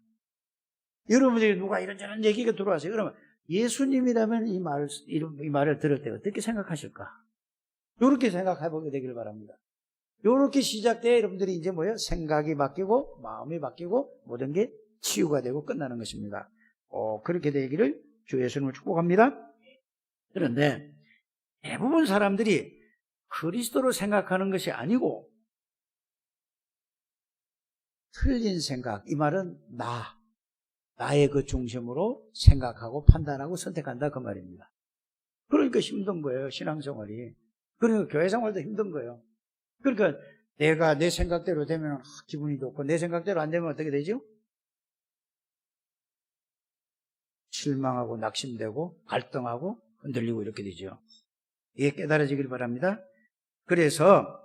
여러분들이 누가 이런저런 얘기가 들어와서요. 그러면 예수님이라면 이 말을 들을 때 어떻게 생각하실까? 이렇게 생각해 보게 되기를 바랍니다. 이렇게 시작돼 여러분들이 이제 뭐예요? 생각이 바뀌고 마음이 바뀌고 모든 게 치유가 되고 끝나는 것입니다. 그렇게 되기를 주 예수님을 축복합니다. 그런데 대부분 사람들이 그리스도로 생각하는 것이 아니고 틀린 생각, 이 말은 나의 그 중심으로 생각하고 판단하고 선택한다 그 말입니다. 그러니까 힘든 거예요, 신앙생활이. 그러니까 교회생활도 힘든 거예요. 그러니까 내가 내 생각대로 되면 기분이 좋고 내 생각대로 안 되면 어떻게 되죠? 실망하고 낙심되고 갈등하고 흔들리고 이렇게 되죠. 이게 깨달아지길 바랍니다. 그래서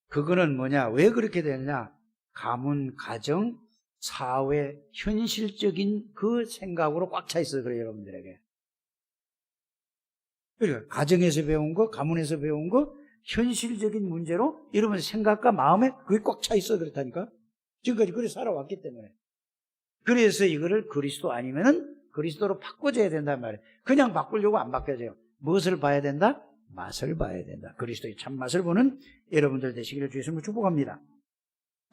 그거는 뭐냐? 왜 그렇게 되느냐? 가문, 가정, 사회, 현실적인 그 생각으로 꽉 차 있어요. 그래요, 여러분들에게. 그러니까 가정에서 배운 거, 가문에서 배운 거, 현실적인 문제로 여러분 생각과 마음에 그게 꽉 차 있어. 그렇다니까. 지금까지 그렇게 살아왔기 때문에. 그래서 이거를 그리스도 아니면은 그리스도로 바꿔줘야 된단 말이에요. 그냥 바꾸려고 안 바뀌어져요. 무엇을 봐야 된다? 맛을 봐야 된다. 그리스도의 참맛을 보는 여러분들 되시기를 주 예수님을 축복합니다.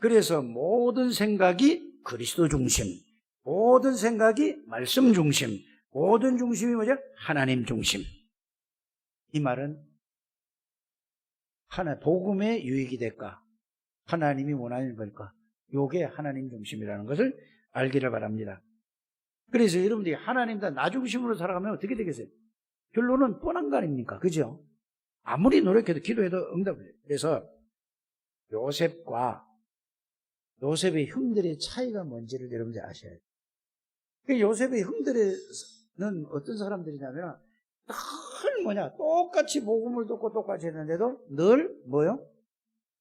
그래서 모든 생각이 그리스도 중심, 모든 생각이 말씀 중심, 모든 중심이 뭐죠? 하나님 중심. 이 말은 복음의 유익이 될까? 하나님이 원하는 걸까? 요게 하나님 중심이라는 것을 알기를 바랍니다. 그래서 여러분들이 하나님 다 나 중심으로 살아가면 어떻게 되겠어요? 결론은 뻔한 거 아닙니까? 그죠? 아무리 노력해도 기도해도 응답을 해요. 그래서 요셉의 형들의 차이가 뭔지를 여러분들이 아셔야 돼요. 요셉의 형들은 어떤 사람들이냐면 늘 똑같이 복음을 듣고 똑같이 했는데도 늘 뭐요?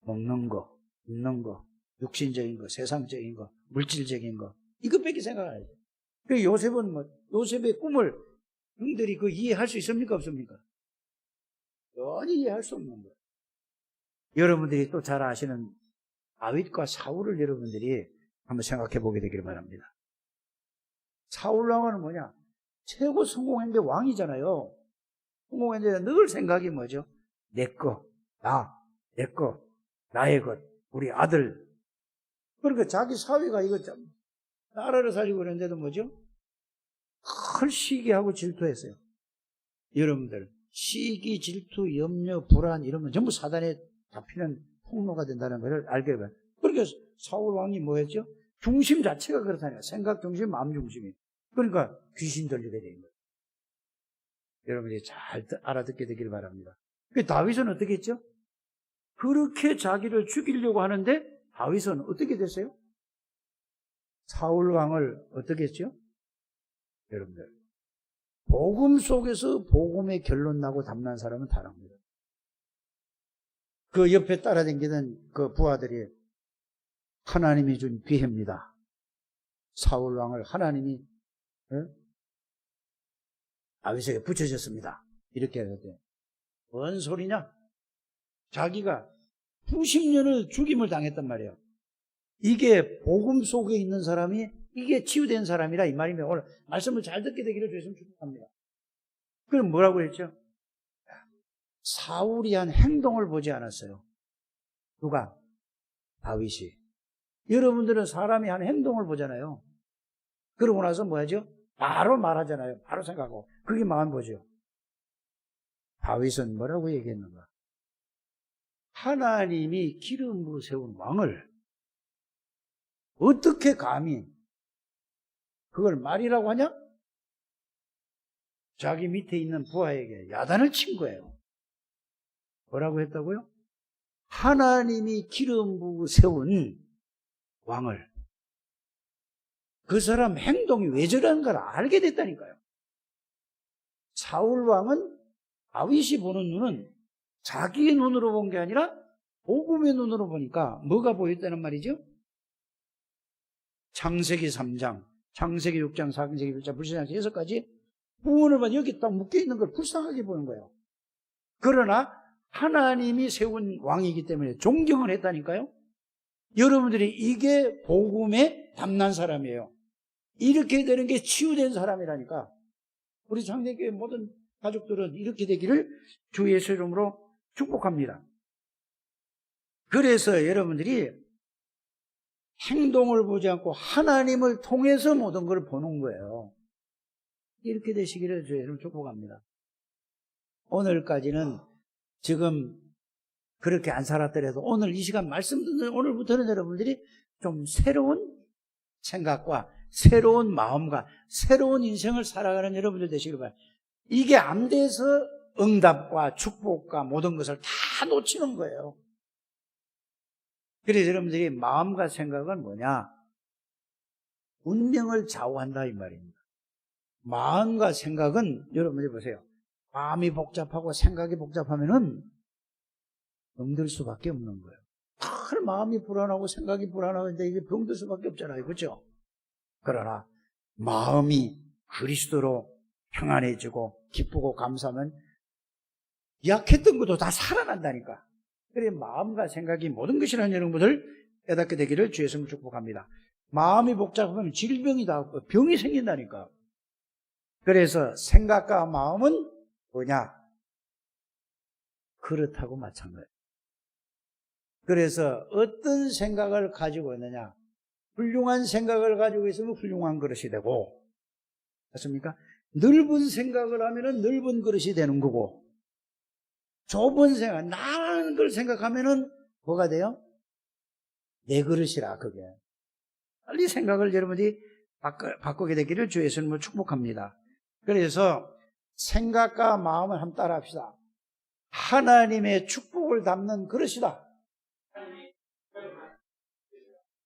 먹는 거, 입는 거, 육신적인 거, 세상적인 거, 물질적인 거 이것밖에 생각 안 해요. 요셉은 요셉의 꿈을 형들이 이해할 수 있습니까? 없습니까? 전혀 이해할 수 없는 거예요. 여러분들이 또 잘 아시는 다윗과 사울을 여러분들이 한번 생각해 보게 되기를 바랍니다. 사울 왕은 뭐냐? 최고 성공했는데 왕이잖아요. 성공했는데 늘 생각이 뭐죠? 내 거, 내 거, 나의 것, 우리 아들. 그러니까 자기 사위가 이거 나라를 살리고 그랬는데도 뭐죠? 큰 시기하고 질투했어요. 여러분들, 시기, 질투, 염려, 불안 이런 건 전부 사단에 잡히는 폭로가 된다는 것을 알게 돼요. 그러니까 사울 왕이 뭐였죠? 중심 자체가 그렇다니까. 생각 중심, 마음 중심이. 그러니까 귀신 들리게 되는 거예요. 여러분이 잘 알아듣게 되기를 바랍니다. 다윗은 어떻게 했죠? 그렇게 자기를 죽이려고 하는데 다윗은 어떻게 됐어요? 사울 왕을 어떻게 했죠? 여러분들, 복음 속에서 복음의 결론 나고 담난 사람은 다릅니다. 그 옆에 따라다니던 그 부하들이 하나님이 준 기회입니다. 사울 왕을 하나님이 다윗에게 붙여줬습니다. 이렇게 하거든요. 뭔 소리냐? 자기가 90년을 죽임을 당했단 말이에요. 이게 복음 속에 있는 사람이 이게 치유된 사람이라 이 말이면 오늘 말씀을 잘 듣게 되기를 주셨으면 축복합니다. 그럼 뭐라고 했죠? 사울이 한 행동을 보지 않았어요. 누가? 다윗이. 여러분들은 사람이 한 행동을 보잖아요. 그러고 나서 뭐 하죠? 바로 말하잖아요. 바로 생각하고. 그게 마음 보죠. 다윗은 뭐라고 얘기했는가? 하나님이 기름으로 세운 왕을 어떻게 감히 그걸 말이라고 하냐? 자기 밑에 있는 부하에게 야단을 친 거예요. 뭐라고 했다고요? 하나님이 기름 부어 세운 왕을, 그 사람 행동이 왜 저러는 걸 알게 됐다니까요. 사울 왕은 다윗이 보는 눈은 자기의 눈으로 본 게 아니라 복음의 눈으로 보니까 뭐가 보였다는 말이죠? 창세기 3장, 창세기 6장, 창세기 1장, 불신앙기 6가지 부원을 봐 여기 딱 묶여있는 걸 불쌍하게 보는 거예요. 그러나 하나님이 세운 왕이기 때문에 존경을 했다니까요. 여러분들이 이게 복음에 담난 사람이에요. 이렇게 되는 게 치유된 사람이라니까. 우리 장례교회 모든 가족들은 이렇게 되기를 주 예수 이름으로 축복합니다. 그래서 여러분들이 행동을 보지 않고 하나님을 통해서 모든 걸 보는 거예요. 이렇게 되시기를 주 예수 축복합니다. 오늘까지는 지금 그렇게 안 살았더라도 오늘 이 시간 말씀 듣는 오늘부터는 여러분들이 좀 새로운 생각과 새로운 마음과 새로운 인생을 살아가는 여러분들 되시길 바랍니다. 이게 안 돼서 응답과 축복과 모든 것을 다 놓치는 거예요. 그래서 여러분들이 마음과 생각은 뭐냐? 운명을 좌우한다 이 말입니다. 마음과 생각은 여러분들이 보세요. 마음이 복잡하고 생각이 복잡하면은 병들 수밖에 없는 거예요. 늘 마음이 불안하고 생각이 불안하는데 이게 병들 수밖에 없잖아요. 그렇죠? 그러나 마음이 그리스도로 평안해지고 기쁘고 감사하면 약했던 것도 다 살아난다니까. 그래 마음과 생각이 모든 것이라는 여러분들 깨닫게 되기를 주 예수님 축복합니다. 마음이 복잡하면 질병이 다 병이 생긴다니까. 그래서 생각과 마음은 뭐냐? 그렇다고 마찬가지예요. 그래서 어떤 생각을 가지고 있느냐? 훌륭한 생각을 가지고 있으면 훌륭한 그릇이 되고, 맞습니까? 넓은 생각을 하면은 넓은 그릇이 되는 거고, 좁은 생각, 나라는 걸 생각하면은 뭐가 돼요? 내 그릇이라, 그게. 빨리 생각을 여러분이 바꾸게 되기를 주 예수님을 축복합니다. 그래서 생각과 마음을 한번 따라 합시다. 하나님의 축복을 담는 그릇이다.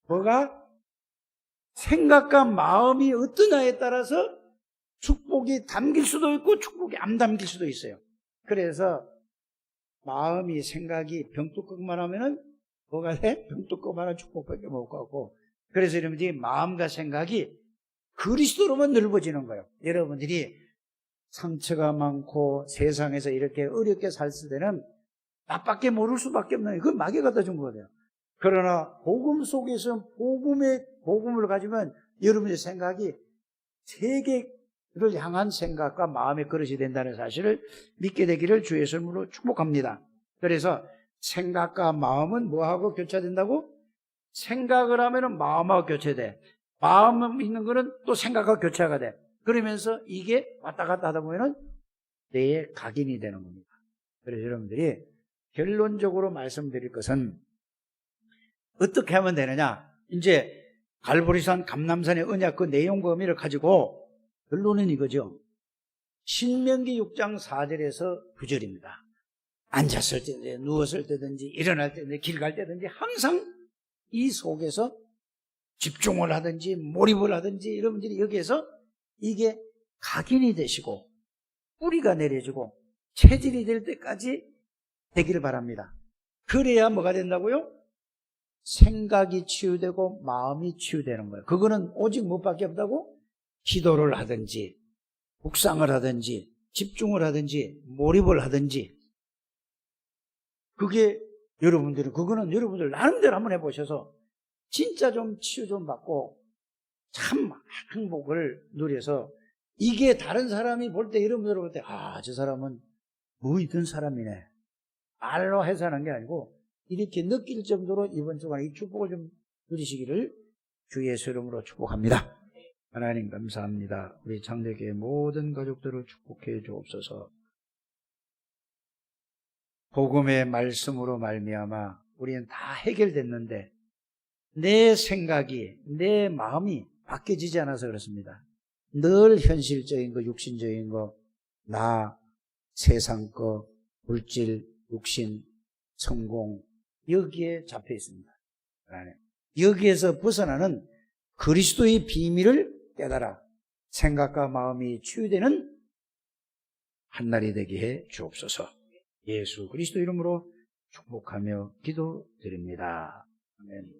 뭐가? 생각과 마음이 어떠냐에 따라서 축복이 담길 수도 있고 축복이 안 담길 수도 있어요. 그래서 마음이 생각이 병뚜껑만 하면은 뭐가 돼? 병뚜껑만 하면 축복밖에 못 갖고. 그래서 여러분들이 마음과 생각이 그리스도로만 넓어지는 거예요. 여러분들이 상처가 많고 세상에서 이렇게 어렵게 살 때는 나밖에 모를 수밖에 없는 거예요. 그건 마귀가 갖다 준 거예요. 그러나 복음 속에서 복음을 가지면 여러분의 생각이 세계를 향한 생각과 마음의 그릇이 된다는 사실을 믿게 되기를 주 예수님으로 축복합니다. 그래서 생각과 마음은 뭐하고 교차된다고? 생각을 하면 마음하고 교차돼. 마음 있는 거는 또 생각하고 교차가 돼. 그러면서 이게 왔다 갔다 하다 보면 뇌에 각인이 되는 겁니다. 그래서 여러분들이 결론적으로 말씀드릴 것은 어떻게 하면 되느냐? 이제 갈보리산 감람산의 언약 그 내용과 의미를 가지고 결론은 이거죠. 신명기 6장 4절에서 9절입니다. 앉았을 때든지 누웠을 때든지 일어날 때든지 길 갈 때든지 항상 이 속에서 집중을 하든지 몰입을 하든지 여러분들이 여기에서 이게 각인이 되시고 뿌리가 내려지고 체질이 될 때까지 되기를 바랍니다. 그래야 뭐가 된다고요? 생각이 치유되고 마음이 치유되는 거예요. 그거는 오직 무엇밖에 없다고? 기도를 하든지 묵상을 하든지 집중을 하든지 몰입을 하든지 그거는 여러분들 나름대로 한번 해보셔서 진짜 좀 치유 좀 받고 참 행복을 누려서 이게 다른 사람이 볼 때 여러분들 볼 때 저 사람은 무의든 사람이네. 말로 해서 하는 게 아니고 이렇게 느낄 정도로 이번 주간에 이 축복을 좀 누리시기를 주 예수 이름으로 축복합니다. 하나님 감사합니다. 우리 장례교회 모든 가족들을 축복해 주옵소서. 복음의 말씀으로 말미암아 우리는 다 해결됐는데 내 생각이, 내 마음이 바뀌어지지 않아서 그렇습니다. 늘 현실적인 거, 육신적인 거, 나, 세상 거, 물질, 육신, 성공, 여기에 잡혀 있습니다. 여기에서 벗어나는 그리스도의 비밀을 깨달아 생각과 마음이 치유되는 한날이 되게 해 주옵소서. 예수 그리스도 이름으로 축복하며 기도드립니다. 아멘.